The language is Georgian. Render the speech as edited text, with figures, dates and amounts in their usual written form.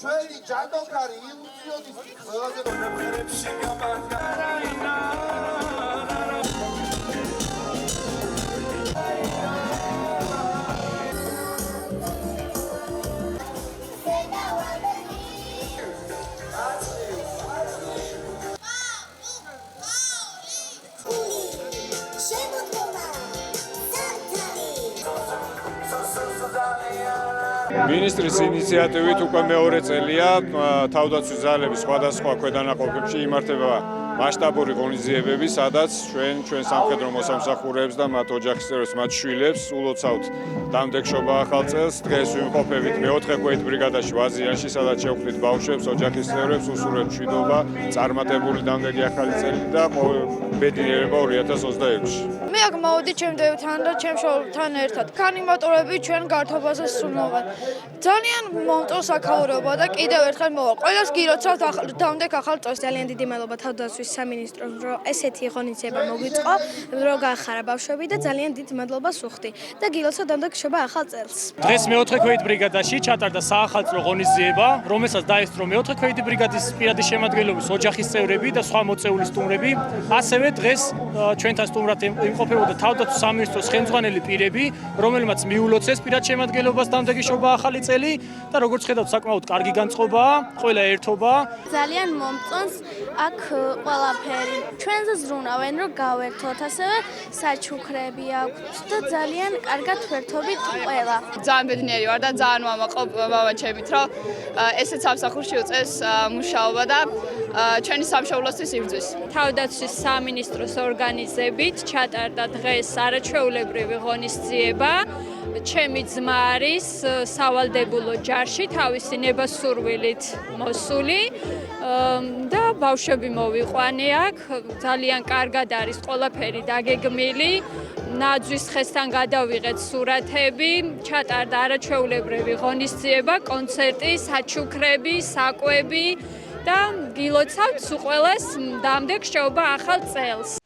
ჩვენი ჯანდოქარი ილუზიონისტი ყველაზე მომხერებში გამარჯვება. Ministris ინიციატივით უკვე მეორე წელია თავდაცვის ძალების სხვადასხვა ქვედანაყოფებში იმართება მასშტაბური ღონისძიებები, სადაც ჩვენ სამხედრო მოსამსახურეებს და მათ ოჯახის წევრებს, მათ შვილებს ულოცავთ დამდეგშობა ახალ წელს. დღეს ვიმყოფებით მეოთხე ქვეით ბრიგადაში ვაზიანში, სადაც შევხვდით ბავშვებს, ოჯახის წევრებს, უსურვებთ მშვიდობა, წარმატებული დამდეგი ახალი წელი და ბედნიერება 2026-ში. მე აქ მოვედი ჩემ დევთან და ჩემ შვილთან ერთად. ქანიმატორები ჩვენ გართობაზე სრულობენ. ძალიან მომწონს აქაურობა და კიდევ ერთხელ მოვა. ყველას გიროცავთ დამდეგ ახალ წელს. ძალიან დიდი მადლობა თავდაცვის სამინისტროს, რომ ესეთი ღონისძიება მოგვიწყო, რომ გაახარა ბავშვები და ძალიან დიდ მადლობას ვუხდი და გილოცავ დამდეგშობა ახალ წელს. დღეს მეოთხე ქვეით ბრიგადაში ჩატარდა საახალწლო ღონისძიება, რომელსაც დაესწრო მეოთხე ქვეითი ბრიგადის პირადი შემადგენლობის ოჯახის წევრები და სხვა მოწეული სტუმრები. ასევე დღეს ჩვენთან სტუმრად იმყოფებოდა თავდაცვის სამინისტროს ხელმძღვანელი პირები, რომელმაც მიულოცეს პირად შემადგენლობას დამდეგი შობა ახალი წელი და როგორც ხედავთ, საკმაოდ კარგი განწყობაა, ყველა ერთობა. ძალიან მომწონს აქ ყველაფერი. ჩვენზე ზრუნავენ, რომ გავერთოთ, ასევე საჩუქრები აქვს და ძალიან კარგად ვერთობით ყველა. ძალიან ბედნიერი ვარ და ძალიან ვამაყობ მამაჩემით, რომ ესეც სამსახურში უწევს მუშაობა და ჩვენი სამშობლოსთვის იბრძვის. თავდაცვის სამინისტროს ორგანიზებით ჩატარდა დღეს არაჩვეულებრივი ღონისძიება. ჩემი ძმა არის სავალდებულო ჯარში თავისი ნება-სურვილით მოსული და ბავშვები მოვიყვანე აქ. ძალიან კარგად არის ყველაფერი დაგეგმილი. ნაძვის ხესთან გადავიღეთ სურათები, ჩატარდა არაჩვეულებრივი ღონისძიება, კონცერტი, საჩუქრები, საკვები და გილოცავთ უყველას დამდეგ შობა ახალ წელს.